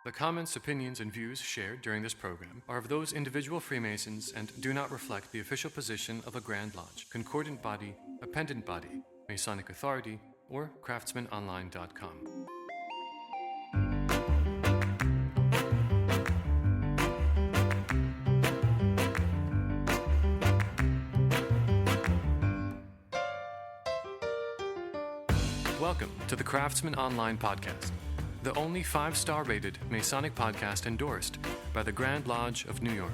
The comments, opinions, and views shared during this program are of those individual Freemasons and do not reflect the official position of a Grand Lodge, concordant body, appendant body, Masonic Authority, or craftsmanonline.com. Welcome to the Craftsman Online Podcast, the only 5-star rated Masonic podcast endorsed by the Grand Lodge of New York.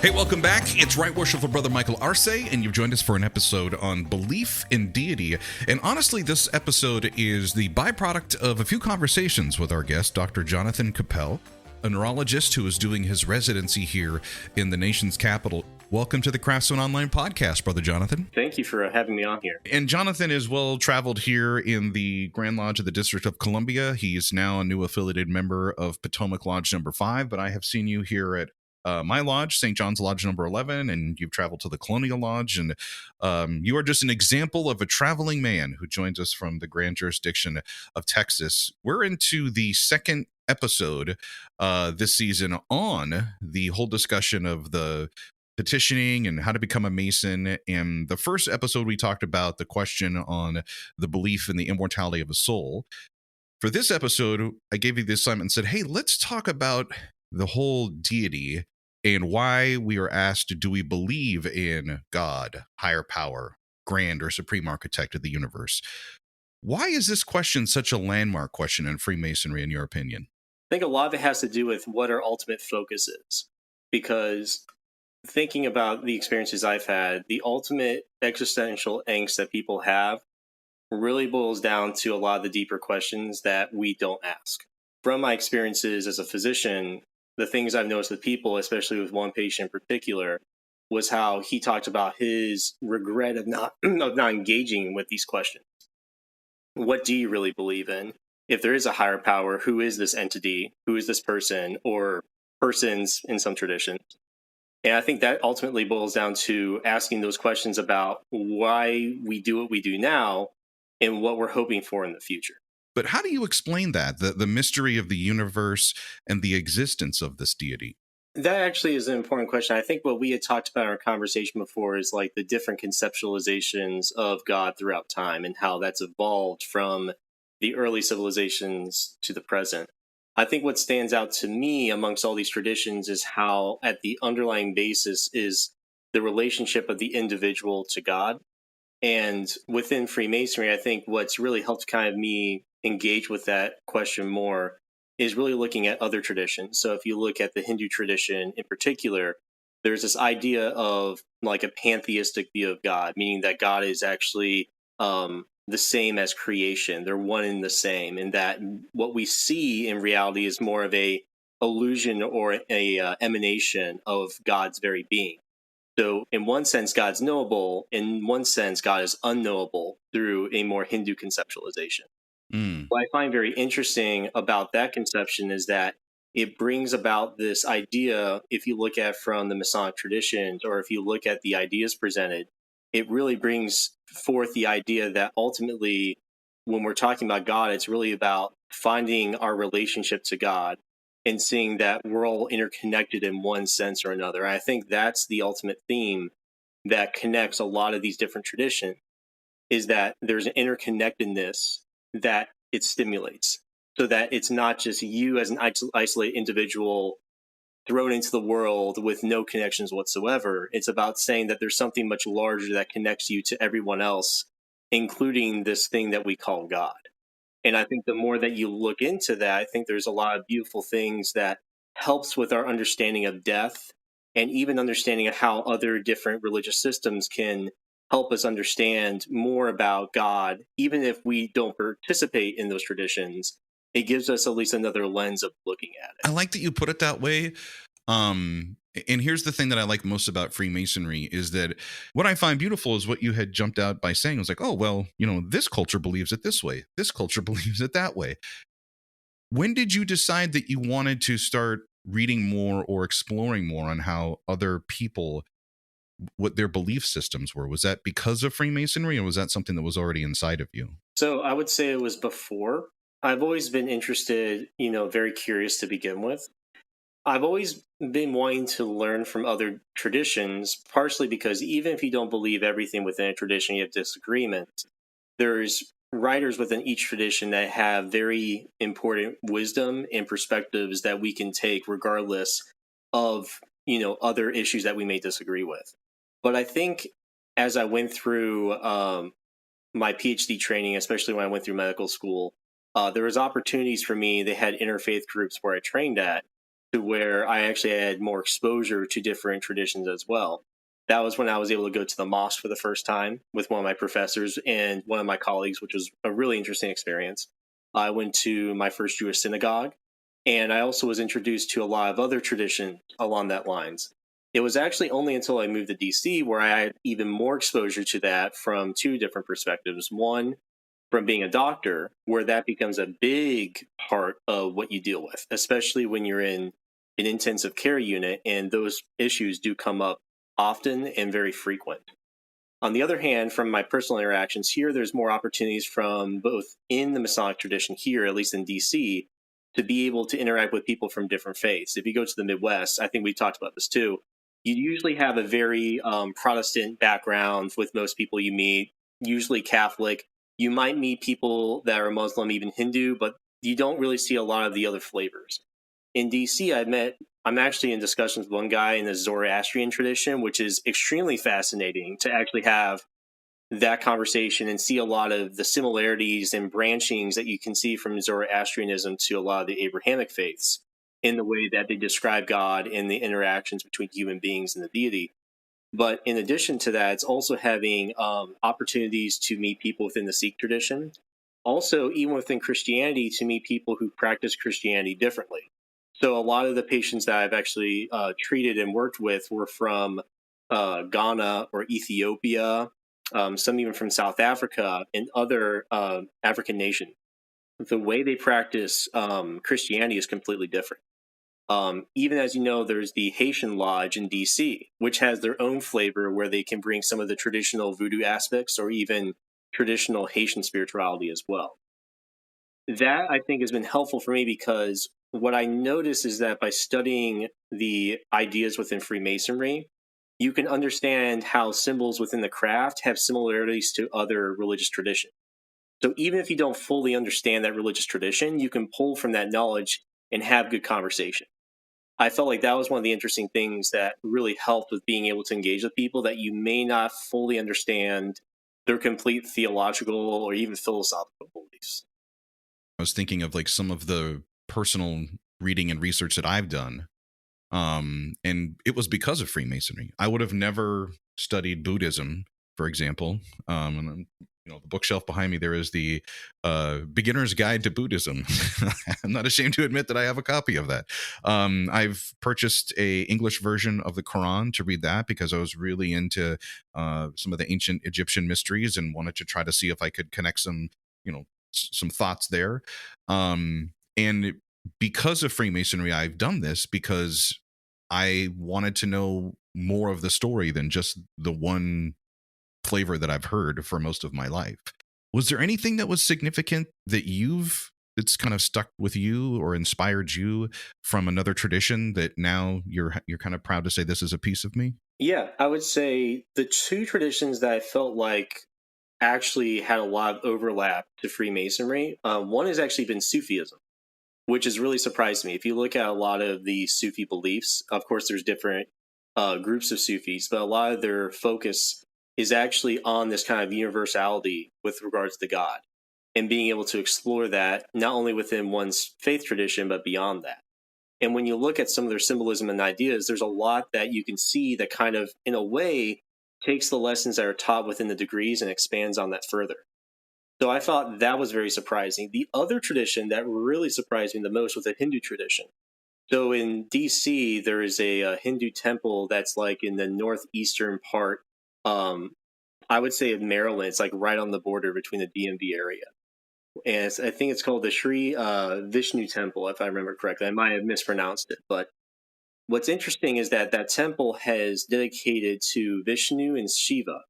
Hey, welcome back. It's Right Worshipful Brother Michael Arce, and you've joined us for an episode on belief in deity. And honestly, this episode is the byproduct of a few conversations with our guest, Dr. Jonathan Kopel, a neurologist who is doing his residency here in the nation's capital. Welcome to the Craftsman Online Podcast, Brother Jonathan. Thank you for having me on here. And Jonathan is well-traveled here in the Grand Lodge of the District of Columbia. He is now a new affiliated member of Potomac Lodge number 5, but I have seen you here at my lodge, St. John's Lodge number 11, and you've traveled to the Colonial Lodge, and you are just an example of a traveling man who joins us from the grand jurisdiction of Texas. We're into the second episode this season on the whole discussion of the petitioning and how to become a Mason. In the first episode, we talked about the question on the belief in the immortality of a soul. For this episode, I gave you the assignment and said, hey, let's talk about the whole deity and why we are asked, do we believe in God, higher power, grand or supreme architect of the universe? Why is this question such a landmark question in Freemasonry, in your opinion? I think a lot of it has to do with what our ultimate focus is, because thinking about the experiences I've had, the ultimate existential angst that people have really boils down to a lot of the deeper questions that we don't ask. From my experiences as a physician, the things I've noticed with people, especially with one patient in particular, was how he talked about his regret of not engaging with these questions. What do you really believe in? If there is a higher power, who is this entity? Who is this person or persons in some traditions? And I think that ultimately boils down to asking those questions about why we do what we do now and what we're hoping for in the future. But how do you explain that, the mystery of the universe and the existence of this deity? That actually is an important question. I think what we had talked about in our conversation before is like the different conceptualizations of God throughout time and how that's evolved from the early civilizations to the present. I think what stands out to me amongst all these traditions is how at the underlying basis is the relationship of the individual to God. And within Freemasonry, I think what's really helped kind of me engage with that question more is really looking at other traditions. So if you look at the Hindu tradition in particular, there's this idea of like a pantheistic view of God, meaning that God is actually the same as creation. They're one and the same, and that what we see in reality is more of a illusion or a emanation of God's very being. So in one sense, God's knowable. In one sense, God is unknowable through a more Hindu conceptualization. What I find very interesting about that conception is that it brings about this idea, if you look at from the Masonic traditions, or if you look at the ideas presented, it really brings forth the idea that ultimately, when we're talking about God, it's really about finding our relationship to God and seeing that we're all interconnected in one sense or another. I think that's the ultimate theme that connects a lot of these different traditions, is that there's an interconnectedness that it stimulates, so that it's not just you as an isolated individual thrown into the world with no connections whatsoever. It's about saying that there's something much larger that connects you to everyone else, including this thing that we call God. And I think the more that you look into that, I think there's a lot of beautiful things that helps with our understanding of death and even understanding of how other different religious systems can help us understand more about God. Even if we don't participate in those traditions, it gives us at least another lens of looking at it. I like that you put it that way. And here's the thing that I like most about Freemasonry is that what I find beautiful is what you had jumped out by saying. It was like, oh, well, this culture believes it this way. This culture believes it that way. When did you decide that you wanted to start reading more or exploring more on how other people, what their belief systems were? Was that because of Freemasonry, or was that something that was already inside of you? So I would say it was before. I've always been interested, very curious to begin with. I've always been wanting to learn from other traditions, partially because even if you don't believe everything within a tradition, you have disagreements. There's writers within each tradition that have very important wisdom and perspectives that we can take regardless of, other issues that we may disagree with. But I think as I went through my PhD training, especially when I went through medical school, there was opportunities for me. They had interfaith groups where I trained at, to where I actually had more exposure to different traditions as well. That was when I was able to go to the mosque for the first time with one of my professors and one of my colleagues, which was a really interesting experience. I went to my first Jewish synagogue, and I also was introduced to a lot of other tradition along that lines. It was actually only until I moved to DC where I had even more exposure to that from two different perspectives. One, from being a doctor, where that becomes a big part of what you deal with, especially when you're in an intensive care unit, and those issues do come up often and very frequent. On the other hand, from my personal interactions here, there's more opportunities from both in the Masonic tradition here, at least in DC, to be able to interact with people from different faiths. If you go to the Midwest, I think we talked about this too, you usually have a very Protestant background with most people you meet, usually Catholic. You might meet people that are Muslim, even Hindu, but you don't really see a lot of the other flavors. In DC, I'm actually in discussions with one guy in the Zoroastrian tradition, which is extremely fascinating to actually have that conversation and see a lot of the similarities and branchings that you can see from Zoroastrianism to a lot of the Abrahamic faiths in the way that they describe God and the interactions between human beings and the deity. But in addition to that, it's also having opportunities to meet people within the Sikh tradition. Also, even within Christianity, to meet people who practice Christianity differently. So a lot of the patients that I've actually treated and worked with were from Ghana or Ethiopia, some even from South Africa and other African nations. The way they practice Christianity is completely different. Even as you know, there's the Haitian Lodge in DC, which has their own flavor where they can bring some of the traditional voodoo aspects or even traditional Haitian spirituality as well. That I think has been helpful for me because what I notice is that by studying the ideas within Freemasonry, you can understand how symbols within the craft have similarities to other religious traditions. So even if you don't fully understand that religious tradition, you can pull from that knowledge and have good conversation. I felt like that was one of the interesting things that really helped with being able to engage with people that you may not fully understand their complete theological or even philosophical beliefs. I was thinking of like some of the personal reading and research that I've done. And it was because of Freemasonry. I would have never studied Buddhism, for example. And the bookshelf behind me, there is the Beginner's Guide to Buddhism. I'm not ashamed to admit that I have a copy of that. I've purchased a English version of the Quran to read that because I was really into some of the ancient Egyptian mysteries and wanted to try to see if I could connect some thoughts there. And because of Freemasonry, I've done this because I wanted to know more of the story than just the one flavor that I've heard for most of my life. Was there anything that was significant that's kind of stuck with you or inspired you from another tradition that now you're kind of proud to say this is a piece of me? Yeah, I would say the two traditions that I felt like actually had a lot of overlap to Freemasonry. One has actually been Sufism, which has really surprised me. If you look at a lot of the Sufi beliefs, of course, there's different groups of Sufis, but a lot of their focus is actually on this kind of universality with regards to God and being able to explore that not only within one's faith tradition, but beyond that. And when you look at some of their symbolism and ideas, there's a lot that you can see that kind of, in a way, takes the lessons that are taught within the degrees and expands on that further. So I thought that was very surprising. The other tradition that really surprised me the most was the Hindu tradition. So in DC, there is a Hindu temple that's like in the northeastern part, I would say of Maryland. It's like right on the border between the DMV area. And I think it's called the Sri Vishnu Temple, if I remember correctly. I might have mispronounced it. But what's interesting is that that temple has dedicated to Vishnu and Shiva.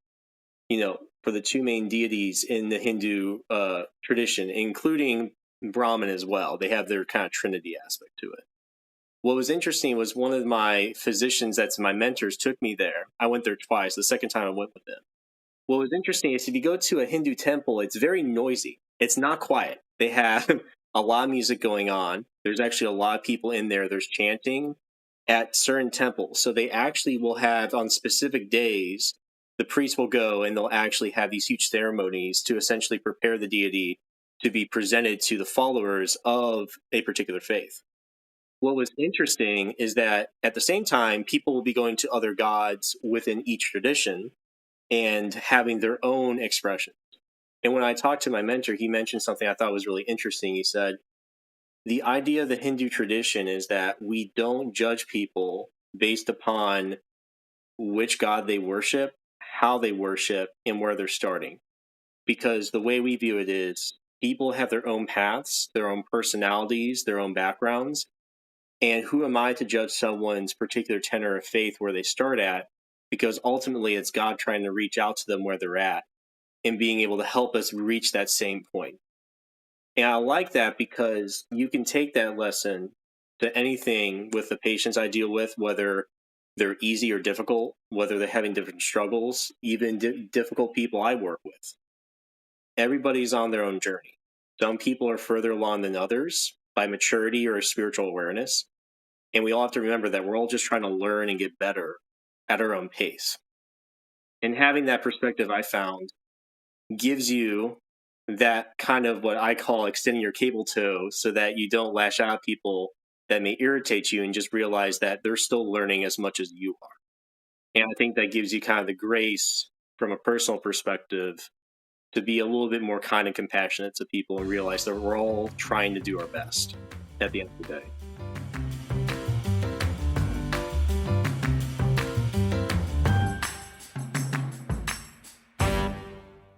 for the two main deities in the Hindu tradition, including Brahman as well. They have their kind of trinity aspect to it. What was interesting was one of my physicians that's my mentors took me there. I went there twice. The second time I went with them. What was interesting is if you go to a Hindu temple, it's very noisy. It's not quiet. They have a lot of music going on. There's actually a lot of people in there. There's chanting at certain temples. So they actually will have on specific days, the priests will go and they'll actually have these huge ceremonies to essentially prepare the deity to be presented to the followers of a particular faith. What was interesting is that at the same time, people will be going to other gods within each tradition and having their own expressions. And when I talked to my mentor, he mentioned something I thought was really interesting. He said, the idea of the Hindu tradition is that we don't judge people based upon which god they worship, how they worship, and where they're starting. Because the way we view it is people have their own paths, their own personalities, their own backgrounds. And who am I to judge someone's particular tenor of faith where they start at? Because ultimately it's God trying to reach out to them where they're at and being able to help us reach that same point. And I like that because you can take that lesson to anything with the patients I deal with, whether they're easy or difficult, whether they're having different struggles, even difficult people I work with. Everybody's on their own journey. Some people are further along than others by maturity or spiritual awareness. And we all have to remember that we're all just trying to learn and get better at our own pace. And having that perspective, I found, gives you that kind of what I call extending your cable toe so that you don't lash out at people that may irritate you and just realize that they're still learning as much as you are. And I think that gives you kind of the grace from a personal perspective to be a little bit more kind and compassionate to people and realize that we're all trying to do our best at the end of the day.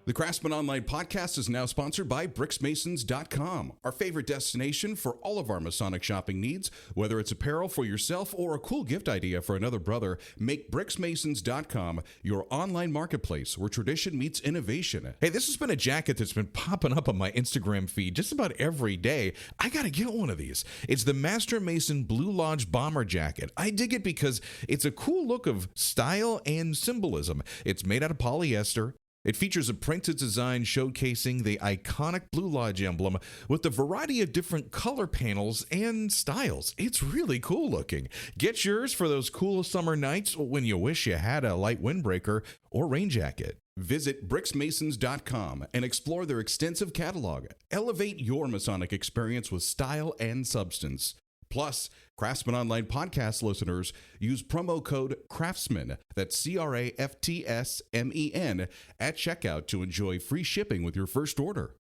The Craftsman Online podcast is now sponsored by BricksMasons.com, our favorite destination for all of our Masonic shopping needs. Whether it's apparel for yourself or a cool gift idea for another brother, make BricksMasons.com your online marketplace where tradition meets innovation. Hey, this has been a jacket that's been popping up on my Instagram feed just about every day. I gotta get one of these. It's the Master Mason Blue Lodge Bomber Jacket. I dig it because it's a cool look of style and symbolism. It's made out of polyester. It features a printed design showcasing the iconic Blue Lodge emblem with a variety of different color panels and styles. It's really cool looking. Get yours for those cool summer nights when you wish you had a light windbreaker or rain jacket. Visit BricksMasons.com and explore their extensive catalog. Elevate your Masonic experience with style and substance. Plus, Craftsman Online podcast listeners use promo code CRAFTSMAN, that's CRAFTSMEN, at checkout to enjoy free shipping with your first order.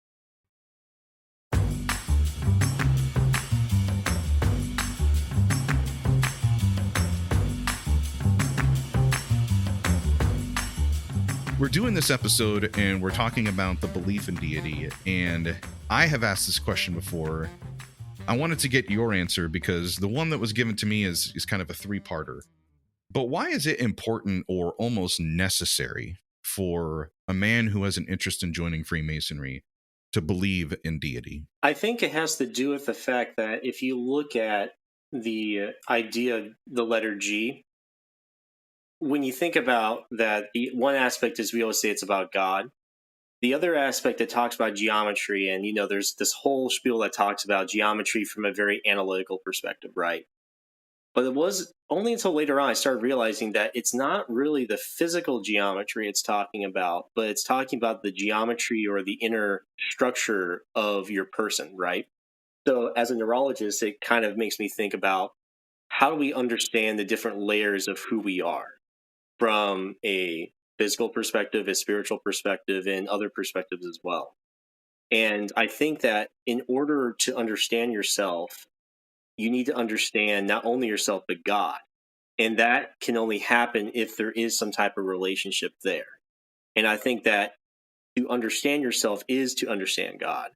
We're doing this episode and we're talking about the belief in deity, and I have asked this question before. I wanted to get your answer because the one that was given to me is kind of a three-parter. But why is it important or almost necessary for a man who has an interest in joining Freemasonry to believe in deity? I think it has to do with the fact that if you look at the idea of the letter G, when you think about that, the one aspect is we always say it's about God. The other aspect that talks about geometry, and there's this whole spiel that talks about geometry from a very analytical perspective, right? But it was only until later on I started realizing that it's not really the physical geometry it's talking about, but it's talking about the geometry or the inner structure of your person, right? So as a neurologist, it kind of makes me think about how do we understand the different layers of who we are from a physical perspective, a spiritual perspective, and other perspectives as well. And I think that in order to understand yourself, you need to understand not only yourself, but God. And that can only happen if there is some type of relationship there. And I think that to understand yourself is to understand God.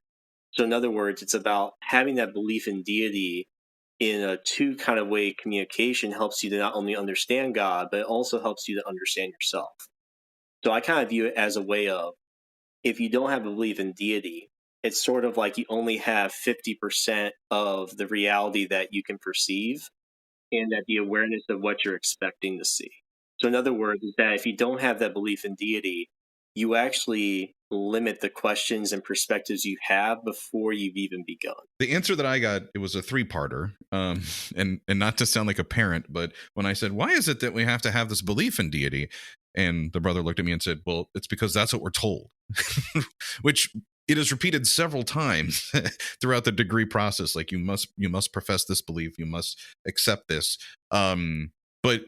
So in other words, it's about having that belief in deity in a two kind of way. Communication helps you to not only understand God, but it also helps you to understand yourself. So I kind of view it as a way of if you don't have a belief in deity, it's sort of like you only have 50% of the reality that you can perceive and that the awareness of what you're expecting to see. So in other words, is that if you don't have that belief in deity, you actually limit the questions and perspectives you have before you've even begun. The answer that I got, it was a 3-parter. And not to sound like a parent, but when I said, why is it that we have to have this belief in deity? And the brother looked at me and said, well, it's because that's what we're told, which it is repeated several times throughout the degree process. Like you must profess this belief, you must accept this. But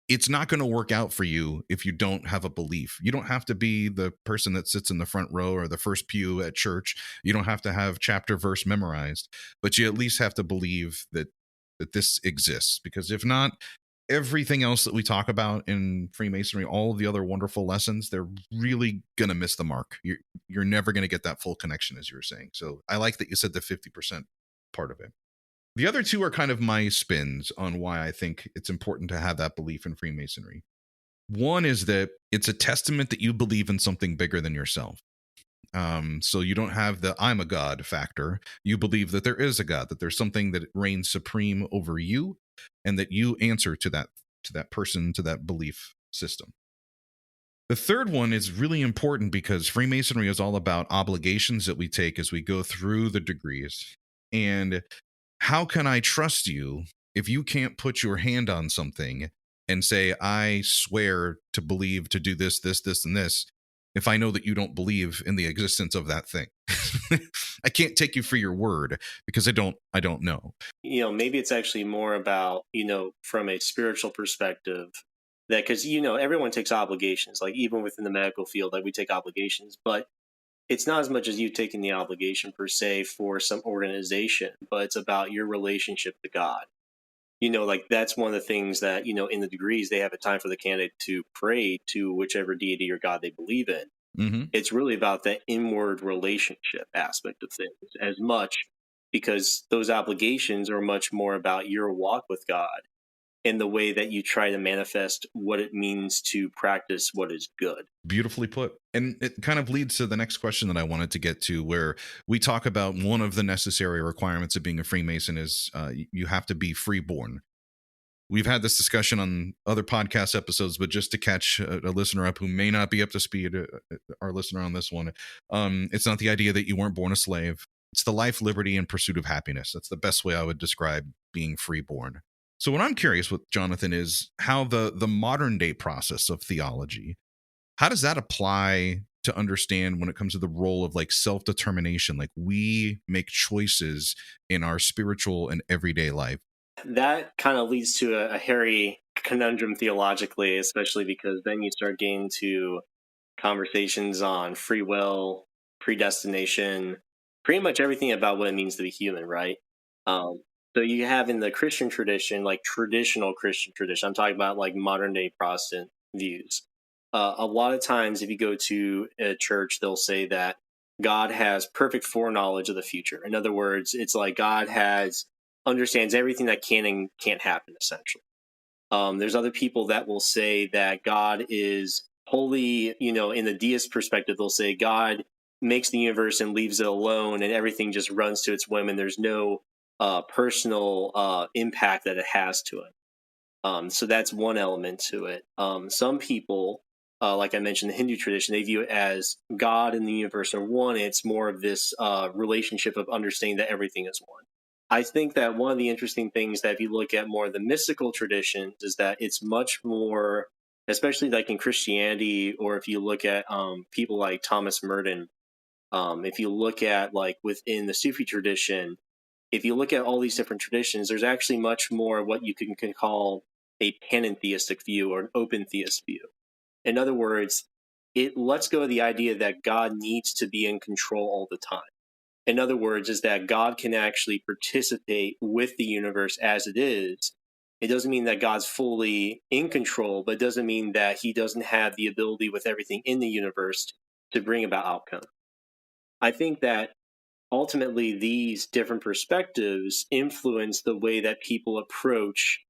it's not going to work out for you if you don't have a belief. You don't have to be the person that sits in the front row or the first pew at church. You don't have to have chapter verse memorized, but you at least have to believe that this exists. Because if not, everything else that we talk about in Freemasonry, all of the other wonderful lessons, they're really going to miss the mark. You're never going to get that full connection, as you were saying. So I like that you said the 50% part of it. The other two are kind of my spins on why I think it's important to have that belief in Freemasonry. One is that it's a testament that you believe in something bigger than yourself. So you don't have the I'm a god factor. You believe that there is a God, that there's something that reigns supreme over you, and that you answer to that person, to that belief system. The third one is really important because Freemasonry is all about obligations that we take as we go through the degrees. And how can I trust you if you can't put your hand on something and say, I swear to believe to do this, this, this, and this, if I know that you don't believe in the existence of that thing? I can't take you for your word because I don't know. Maybe it's actually more about, from a spiritual perspective, that because, everyone takes obligations, like even within the medical field, like we take obligations, but it's not as much as you taking the obligation per se for some organization, but it's about your relationship to God. Like that's one of the things that, in the degrees, they have a time for the candidate to pray to whichever deity or God they believe in. Mm-hmm. It's really about that inward relationship aspect of things as much, because those obligations are much more about your walk with God and the way that you try to manifest what it means to practice what is good. Beautifully put. And it kind of leads to the next question that I wanted to get to, where we talk about one of the necessary requirements of being a Freemason is you have to be freeborn. We've had this discussion on other podcast episodes, but just to catch a listener up who may not be up to speed, our listener on this one, it's not the idea that you weren't born a slave. It's the life, liberty, and pursuit of happiness. That's the best way I would describe being freeborn. So what I'm curious with, Jonathan, is how the modern day process of theology, how does that apply to understand when it comes to the role of like self-determination? Like we make choices in our spiritual and everyday life. That kind of leads to a hairy conundrum theologically, especially because then you start getting to conversations on free will, predestination, pretty much everything about what it means to be human, right? So you have in the Christian tradition, like traditional Christian tradition, I'm talking about like modern day Protestant views. A lot of times if you go to a church, they'll say that God has perfect foreknowledge of the future. In other words, it's like God understands everything that can and can't happen, essentially. There's other people that will say that God is holy, in the deist perspective, they'll say God makes the universe and leaves it alone and everything just runs to its whim and there's no personal impact that it has to it. So that's one element to it. Some people, like I mentioned, the Hindu tradition, they view it as God and the universe are one. It's more of this relationship of understanding that everything is one. I think that one of the interesting things that if you look at more of the mystical traditions is that it's much more, especially like in Christianity, or if you look at people like Thomas Merton, if you look at like within the Sufi tradition, if you look at all these different traditions, there's actually much more what you can call a panentheistic view or an open theist view. In other words, it lets go of the idea that God needs to be in control all the time. In other words, is that God can actually participate with the universe as it is. It doesn't mean that God's fully in control, but it doesn't mean that he doesn't have the ability with everything in the universe to bring about outcome. I think that ultimately these different perspectives influence the way that people approach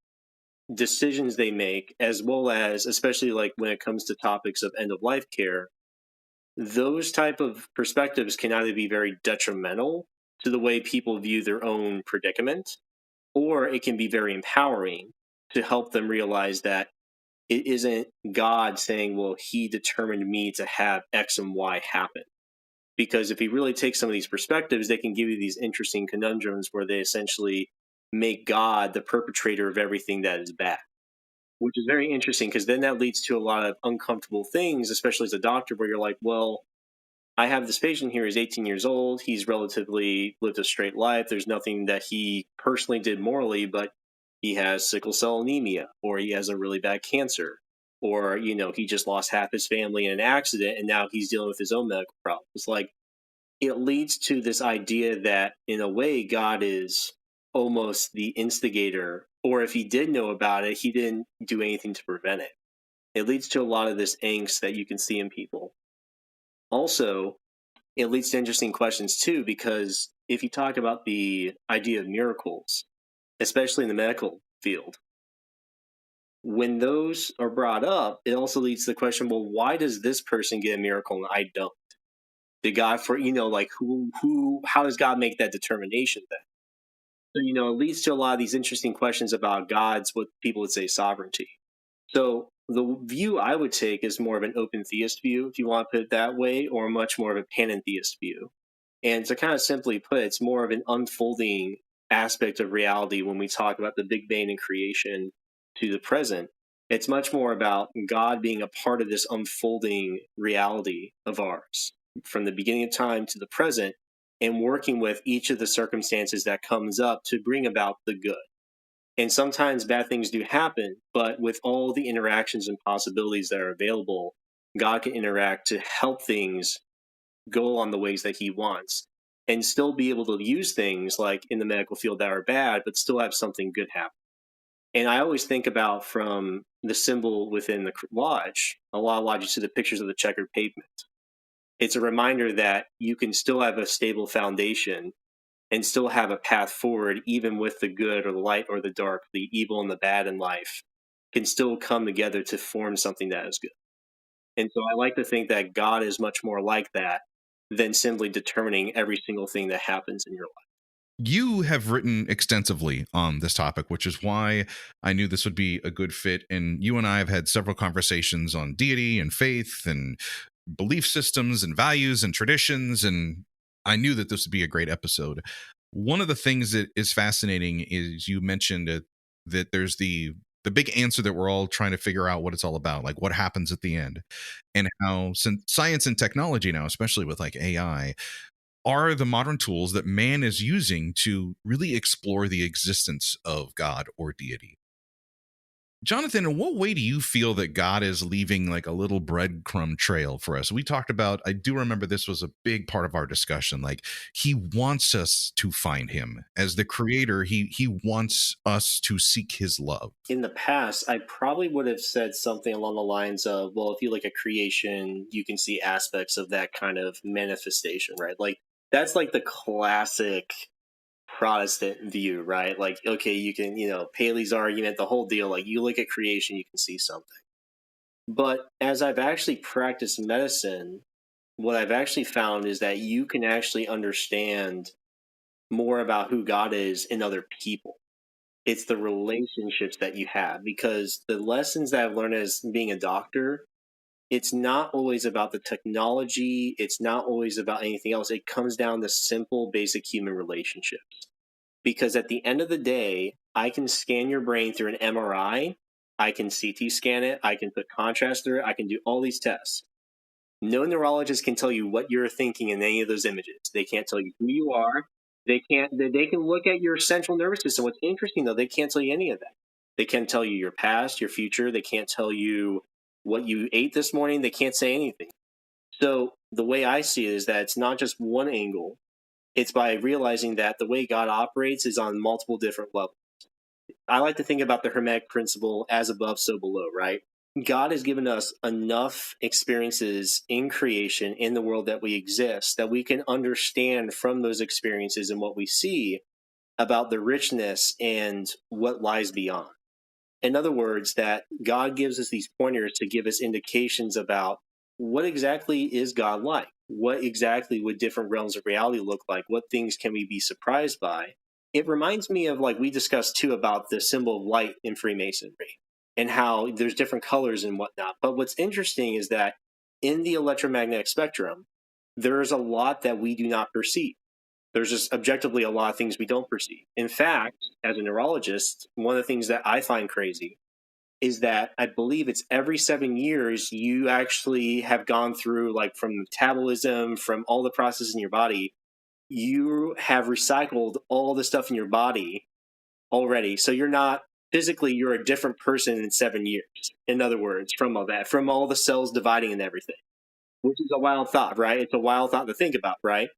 decisions they make, as well as, especially like when it comes to topics of end-of-life care, those type of perspectives can either be very detrimental to the way people view their own predicament, or it can be very empowering to help them realize that it isn't God saying, well, he determined me to have X and Y happen. Because if you really take some of these perspectives, they can give you these interesting conundrums where they essentially make God the perpetrator of everything that is bad, which is very interesting because then that leads to a lot of uncomfortable things, especially as a doctor, where you're like, well, I have this patient here, he's 18 years old, he's relatively lived a straight life, there's nothing that he personally did morally, but he has sickle cell anemia, or he has a really bad cancer, or, you know, he just lost half his family in an accident and now he's dealing with his own medical problems. Like, it leads to this idea that in a way God is almost the instigator, or if he did know about it, he didn't do anything to prevent it. It leads to a lot of this angst that you can see in people. Also, it leads to interesting questions too, because if you talk about the idea of miracles, especially in the medical field, when those are brought up, it also leads to the question, well, why does this person get a miracle and I don't? Did God, for, you know, like how does God make that determination then? So, you know, it leads to a lot of these interesting questions about God's, what people would say, sovereignty. So the view I would take is more of an open theist view, if you want to put it that way, or much more of a panentheist view. And to kind of simply put, it's more of an unfolding aspect of reality when we talk about the Big Bang and creation to the present. It's much more about God being a part of this unfolding reality of ours from the beginning of time to the present, and working with each of the circumstances that comes up to bring about the good. And sometimes bad things do happen, but with all the interactions and possibilities that are available, God can interact to help things go on the ways that he wants and still be able to use things like in the medical field that are bad, but still have something good happen. And I always think about from the symbol within the lodge, a lot of lodges see the pictures of the checkered pavement. It's a reminder that you can still have a stable foundation and still have a path forward, even with the good or the light or the dark, the evil and the bad in life can still come together to form something that is good. And so I like to think that God is much more like that than simply determining every single thing that happens in your life. You have written extensively on this topic, which is why I knew this would be a good fit. And you and I have had several conversations on deity and faith and belief systems and values and traditions. And I knew that this would be a great episode. One of the things that is fascinating is you mentioned that there's the big answer that we're all trying to figure out what it's all about, like what happens at the end, and how science and technology now, especially with like AI, are the modern tools that man is using to really explore the existence of God or deity. Jonathan, in what way do you feel that God is leaving like a little breadcrumb trail for us? We talked about, I do remember this was a big part of our discussion. Like he wants us to find him as the creator. He wants us to seek his love. In the past, I probably would have said something along the lines of, well, if you look at creation, you can see aspects of that kind of manifestation, right? Like that's like the classic Protestant view, right? Like, okay, you can, you know, Paley's argument, the whole deal, like you look at creation, you can see something. But as I've actually practiced medicine, what I've actually found is that you can actually understand more about who God is in other people. It's the relationships that you have, because the lessons that I've learned as being a doctor, it's not always about the technology. It's not always about anything else. It comes down to simple, basic human relationships. Because at the end of the day, I can scan your brain through an MRI. I can CT scan it. I can put contrast through it. I can do all these tests. No neurologist can tell you what you're thinking in any of those images. They can't tell you who you are. They can't. They can look at your central nervous system. What's interesting, though, they can't tell you any of that. They can't tell you your past, your future. They can't tell you what you ate this morning. They can't say anything. So the way I see it is that it's not just one angle. It's by realizing that the way God operates is on multiple different levels. I like to think about the Hermetic principle, as above, so below, right? God has given us enough experiences in creation, in the world that we exist, that we can understand from those experiences and what we see about the richness and what lies beyond. In other words, that God gives us these pointers to give us indications about what exactly is God like? What exactly would different realms of reality look like? What things can we be surprised by? It reminds me of, like we discussed too, about the symbol of light in Freemasonry and how there's different colors and whatnot. But what's interesting is that in the electromagnetic spectrum, there's a lot that we do not perceive. There's just objectively a lot of things we don't perceive. In fact, as a neurologist, one of the things that I find crazy is that I believe it's every 7 years you actually have gone through, like, from metabolism, from all the processes in your body, you have recycled all the stuff in your body already. So you're not physically, you're a different person in 7 years. In other words, from all that, from all the cells dividing and everything, which is a wild thought, right? It's a wild thought to think about, right?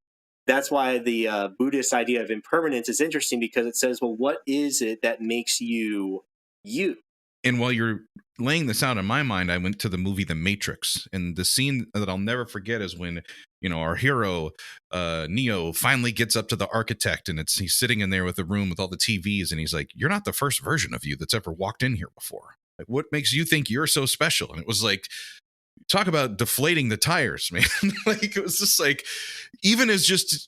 That's why the Buddhist idea of impermanence is interesting, because it says, well, what is it that makes you you? And while you're laying this out in my mind, I went to the movie The Matrix, and the scene that I'll never forget is when, our hero Neo finally gets up to the architect, and he's sitting in there with the room with all the TVs, and he's like, "You're not the first version of you that's ever walked in here before. Like, what makes you think you're so special?" And it was like, talk about deflating the tires, man. Like, it was just like, even as just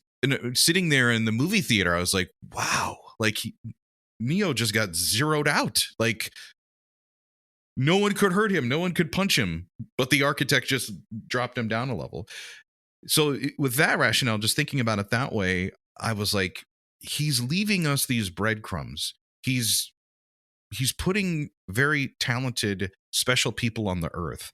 sitting there in the movie theater, I was like, wow, like Neo just got zeroed out. Like, no one could hurt him. No one could punch him, but the architect just dropped him down a level. So with that rationale, just thinking about it that way, I was like, he's leaving us these breadcrumbs. He's putting very talented, special people on the earth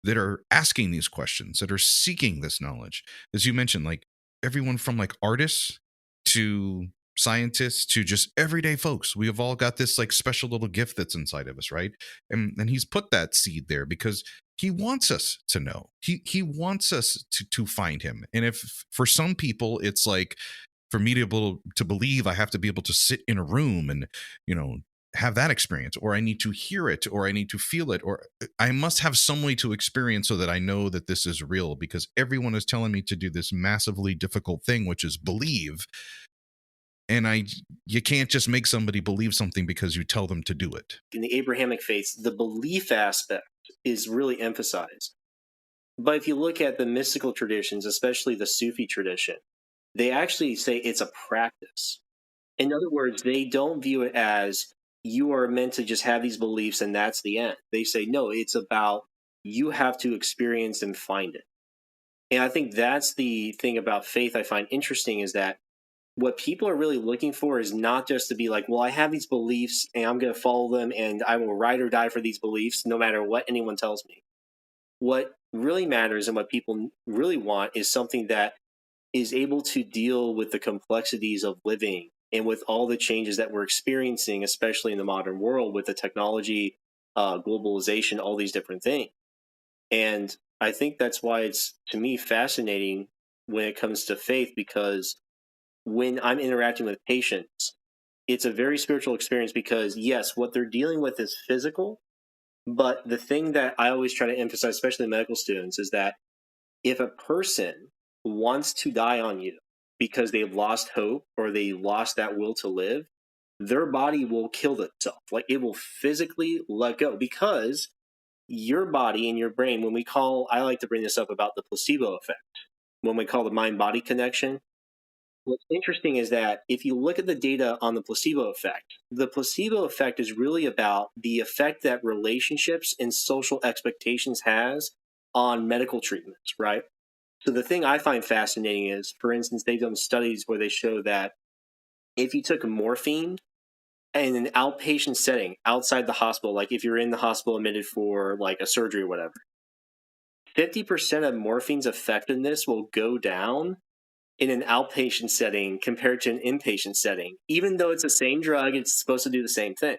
that are asking these questions, that are seeking this knowledge. As you mentioned, like everyone from like artists to scientists to just everyday folks, we have all got this like special little gift that's inside of us, right? And he's put that seed there because he wants us to know. He wants us to find him. And if for some people it's like, for me to be able to believe, I have to be able to sit in a room and have that experience, or I need to hear it, or I need to feel it, or I must have some way to experience so that I know that this is real, because everyone is telling me to do this massively difficult thing, which is believe. And you can't just make somebody believe something because you tell them to do it. In the Abrahamic faiths, the belief aspect is really emphasized. But if you look at the mystical traditions, especially the Sufi tradition, they actually say it's a practice. In other words, they don't view it as you are meant to just have these beliefs and that's the end. They say, no, it's about you have to experience and find it. And I think that's the thing about faith I find interesting, is that what people are really looking for is not just to be like, well, I have these beliefs and I'm going to follow them and I will ride or die for these beliefs no matter what anyone tells me. What really matters and what people really want is something that is able to deal with the complexities of living and with all the changes that we're experiencing, especially in the modern world with the technology, globalization, all these different things. And I think that's why it's, to me, fascinating when it comes to faith, because when I'm interacting with patients, it's a very spiritual experience, because yes, what they're dealing with is physical. But the thing that I always try to emphasize, especially medical students, is that if a person wants to die on you because they've lost hope or they lost that will to live, their body will kill itself. Like, it will physically let go, because your body and your brain, I like to bring this up about the placebo effect, when we call the mind-body connection. What's interesting is that if you look at the data on the placebo effect is really about the effect that relationships and social expectations has on medical treatments, right? So the thing I find fascinating is, for instance, they've done studies where they show that if you took morphine in an outpatient setting outside the hospital, like if you're in the hospital admitted for like a surgery or whatever, 50% of morphine's effectiveness will go down in an outpatient setting compared to an inpatient setting, even though it's the same drug, it's supposed to do the same thing.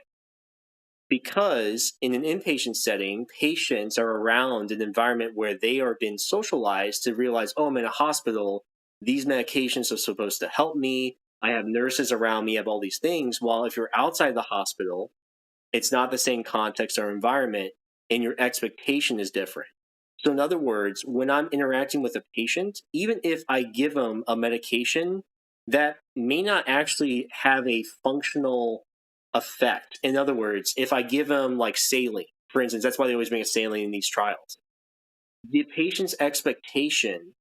Because in an inpatient setting, patients are around an environment where they are being socialized to realize, oh, I'm in a hospital, these medications are supposed to help me, I have nurses around me, I have all these things. While if you're outside the hospital, it's not the same context or environment, and your expectation is different. So in other words, when I'm interacting with a patient, even if I give them a medication that may not actually have a functional effect. In other words, if I give them like saline, for instance, that's why they always bring a saline in these trials. the patient's expectation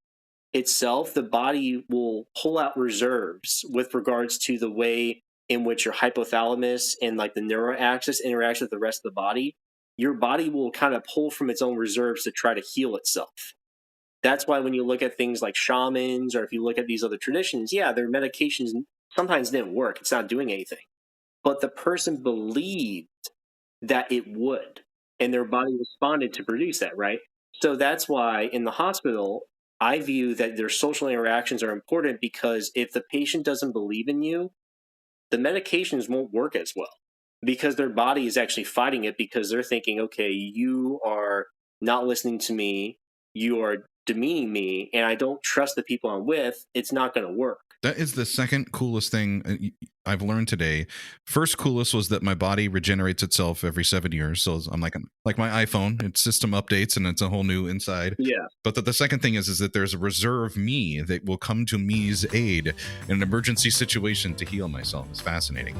itself, the body will pull out reserves with regards to the way in which your hypothalamus and like the neuroaxis interacts with the rest of the body. Your body will kind of pull from its own reserves to try to heal itself. That's why when you look at things like shamans, or if you look at these other traditions, yeah, their medications sometimes didn't work. It's not doing anything. But the person believed that it would, and their body responded to produce that, right? So that's why in the hospital, I view that their social interactions are important, because if the patient doesn't believe in you, the medications won't work as well, because their body is actually fighting it, because they're thinking, okay, you are not listening to me, you are demeaning me, and I don't trust the people I'm with. It's not going to work. That is the second coolest thing I've learned today. First coolest was that my body regenerates itself every 7 years. So I'm like my iPhone, its system updates and it's a whole new inside. Yeah. But the second thing is that there's a reserve me that will come to me's aid in an emergency situation to heal myself. It's fascinating.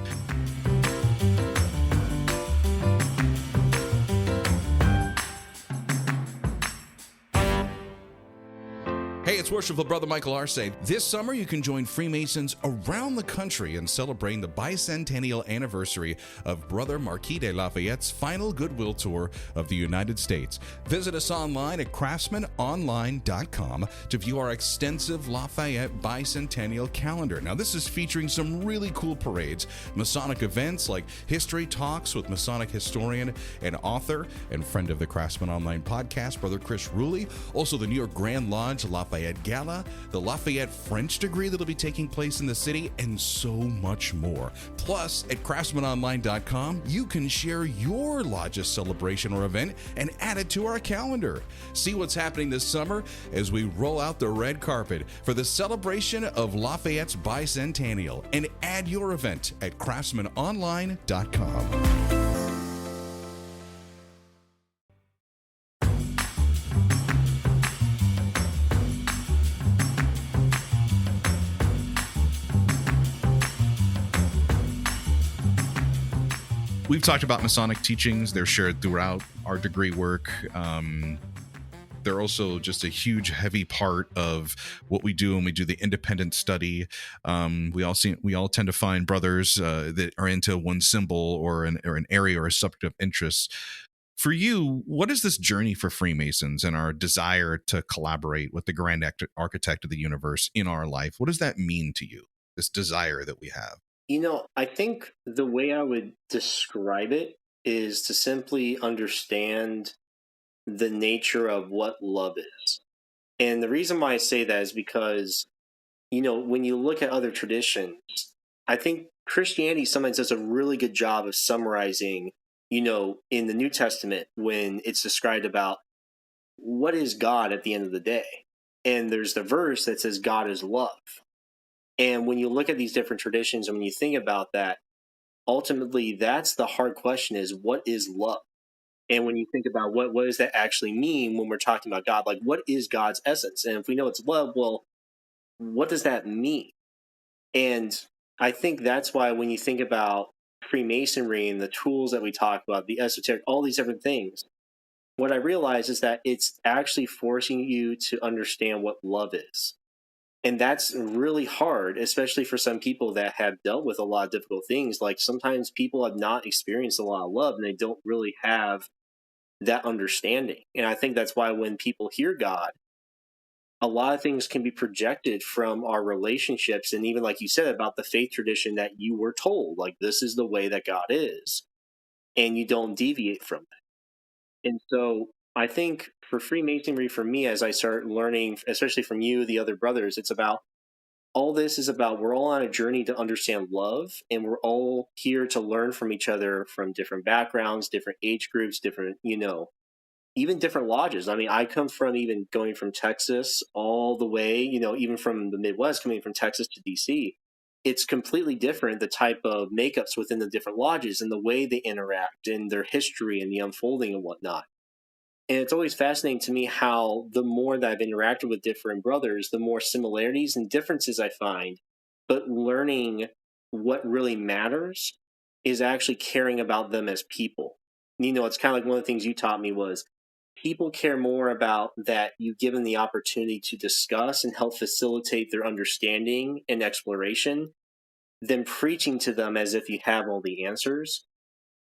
Hey, it's Worshipful Brother Michael Arce. This summer, you can join Freemasons around the country in celebrating the bicentennial anniversary of Brother Marquis de Lafayette's final goodwill tour of the United States. Visit us online at craftsmanonline.com to view our extensive Lafayette bicentennial calendar. Now, this is featuring some really cool parades, Masonic events like history talks with Masonic historian and author and friend of the Craftsman Online podcast, Brother Chris Ruley, also the New York Grand Lodge Lafayette Gala, the Lafayette French degree that'll be taking place in the city, and so much more. Plus, at craftsmanonline.com, you can share your lodge's celebration or event and add it to our calendar. See what's happening this summer as we roll out the red carpet for the celebration of Lafayette's bicentennial, and add your event at craftsmanonline.com. We've talked about Masonic teachings. They're shared throughout our degree work. They're also just a huge, heavy part of what we do when we do the independent study. We all tend to find brothers that are into one symbol or an area or a subject of interest. For you, what is this journey for Freemasons and our desire to collaborate with the grand architect of the universe in our life? What does that mean to you, this desire that we have? You know, I think the way I would describe it is to simply understand the nature of what love is. And the reason why I say that is because, you know, when you look at other traditions, I think Christianity sometimes does a really good job of summarizing, you know, in the New Testament when it's described about what is God at the end of the day. And there's the verse that says God is love. And when you look at these different traditions and when you think about that, ultimately that's the hard question, is what is love? And when you think about what does that actually mean when we're talking about God, like what is God's essence? And if we know it's love, well, what does that mean? And I think that's why when you think about Freemasonry and the tools that we talk about, the esoteric, all these different things, what I realize is that it's actually forcing you to understand what love is. And that's really hard, especially for some people that have dealt with a lot of difficult things. Like sometimes people have not experienced a lot of love and they don't really have that understanding. And I think that's why when people hear God, a lot of things can be projected from our relationships. And even like you said about the faith tradition that you were told, like this is the way that God is, and you don't deviate from it. And so I think for Freemasonry, for me, as I start learning, especially from you, the other brothers, it's about all this is about we're all on a journey to understand love, and we're all here to learn from each other from different backgrounds, different age groups, different, you know, even different lodges. I mean, I come from even going from Texas all the way, you know, even from the Midwest, coming from Texas to DC. It's completely different, the type of makeups within the different lodges and the way they interact and their history and the unfolding and whatnot. And it's always fascinating to me how the more that I've interacted with different brothers, the more similarities and differences I find. But learning what really matters is actually caring about them as people. You know, it's kind of like one of the things you taught me was people care more about that you give them the opportunity to discuss and help facilitate their understanding and exploration than preaching to them as if you have all the answers.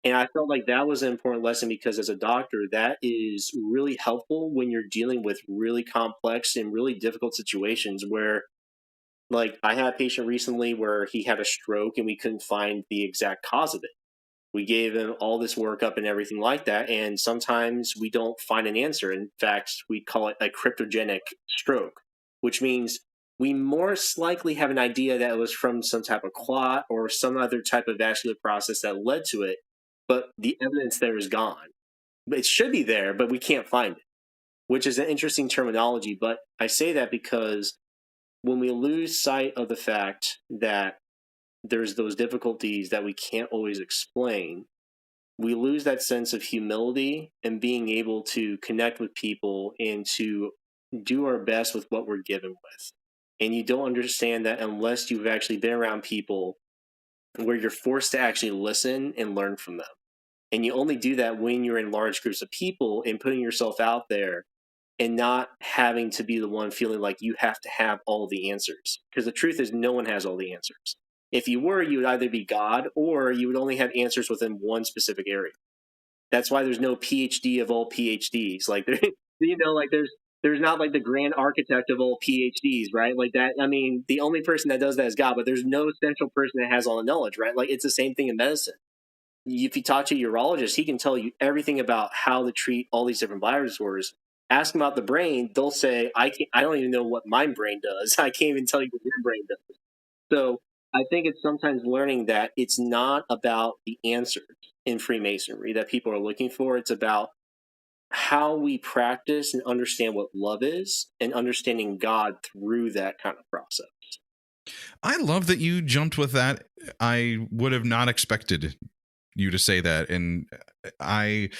And I felt like that was an important lesson because as a doctor, that is really helpful when you're dealing with really complex and really difficult situations where, like, I had a patient recently where he had a stroke and we couldn't find the exact cause of it. We gave him all this workup and everything like that, and sometimes we don't find an answer. In fact, we call it a cryptogenic stroke, which means we most likely have an idea that it was from some type of clot or some other type of vascular process that led to it, but the evidence there is gone. It should be there, but we can't find it, which is an interesting terminology. But I say that because when we lose sight of the fact that there's those difficulties that we can't always explain, we lose that sense of humility and being able to connect with people and to do our best with what we're given with. And you don't understand that unless you've actually been around people where you're forced to actually listen and learn from them. And you only do that when you're in large groups of people and putting yourself out there and not having to be the one feeling like you have to have all the answers. Because the truth is no one has all the answers. If you were, you would either be God or you would only have answers within one specific area. That's why there's no PhD of all PhDs. Like, there's not like the grand architect of all PhDs, right? Like that. I mean, the only person that does that is God, but there's no central person that has all the knowledge, right? Like, it's the same thing in medicine. If you talk to a urologist, he can tell you everything about how to treat all these different bladder disorders. Ask them about the brain, they'll say, I don't even know what my brain does. I can't even tell you what your brain does. So I think it's sometimes learning that it's not about the answers in Freemasonry that people are looking for. It's about how we practice and understand what love is and understanding God through that kind of process. I love that you jumped with that. I would have not expected you to say that. And I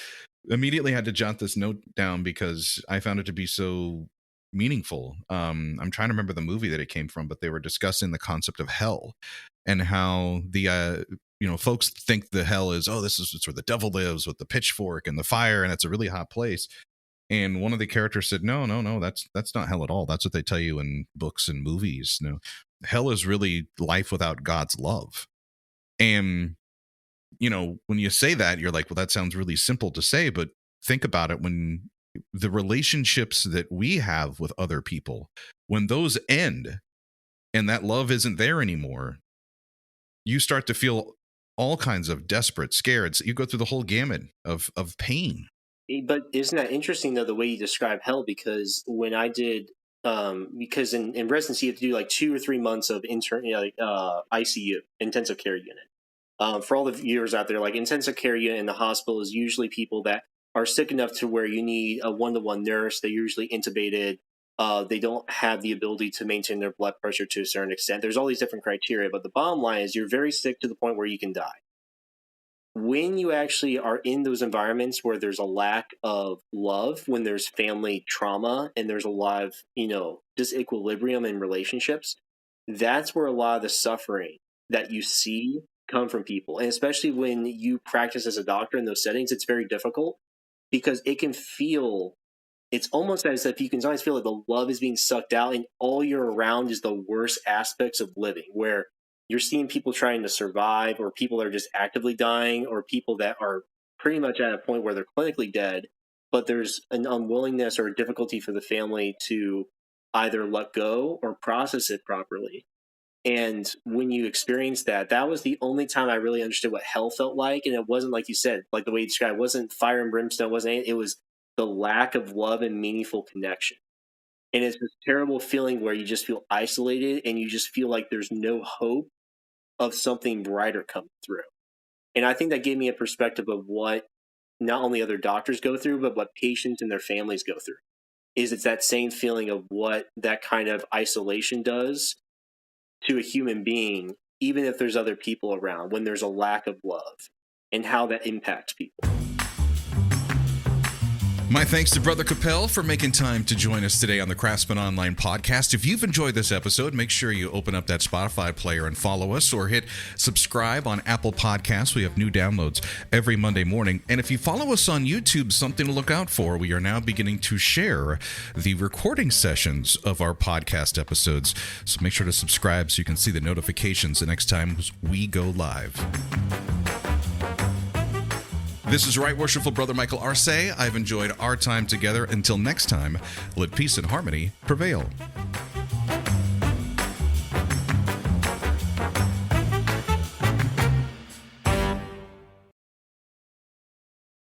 immediately had to jot this note down because I found it to be so meaningful. I'm trying to remember the movie that it came from, but they were discussing the concept of hell and how the folks think the hell is, this is where the devil lives with the pitchfork and the fire, and it's a really hot place. And one of the characters said, no, that's not hell at all. That's what they tell you in books and movies. No, hell is really life without God's love. And when you say that, you're like, well, that sounds really simple to say, but think about it. When the relationships that we have with other people, when those end and that love isn't there anymore, you start to feel all kinds of desperate, scared. So you go through the whole gamut of pain. But isn't that interesting, though, the way you describe hell? Because when I did, because in residency, you have to do like 2 or 3 months of ICU, intensive care unit. For all the viewers out there, like intensive care unit in the hospital is usually people that are sick enough to where you need a one-to-one nurse. They're usually intubated. They don't have the ability to maintain their blood pressure to a certain extent. There's all these different criteria, but the bottom line is you're very sick to the point where you can die. When you actually are in those environments where there's a lack of love, when there's family trauma and there's a lot of, disequilibrium in relationships, that's where a lot of the suffering that you see come from people. And especially when you practice as a doctor in those settings, it's very difficult because it can feel, it's almost as if you can sometimes feel like the love is being sucked out and all you're around is the worst aspects of living, where you're seeing people trying to survive or people that are just actively dying or people that are pretty much at a point where they're clinically dead, but there's an unwillingness or a difficulty for the family to either let go or process it properly. And when you experience that, that was the only time I really understood what hell felt like. And it wasn't like you said, like the way you described, it wasn't fire and brimstone, it wasn't anything. It was the lack of love and meaningful connection. And it's this terrible feeling where you just feel isolated and you just feel like there's no hope of something brighter coming through. And I think that gave me a perspective of what not only other doctors go through, but what patients and their families go through. It's that same feeling of what that kind of isolation does to a human being, even if there's other people around, when there's a lack of love, and how that impacts people. My thanks to Brother Kopel for making time to join us today on the Craftsman Online podcast. If you've enjoyed this episode, make sure you open up that Spotify player and follow us, or hit subscribe on Apple Podcasts. We have new downloads every Monday morning. And if you follow us on YouTube, something to look out for. We are now beginning to share the recording sessions of our podcast episodes. So make sure to subscribe so you can see the notifications the next time we go live. This is Right Worshipful Brother Michael Arce. I've enjoyed our time together. Until next time, let peace and harmony prevail.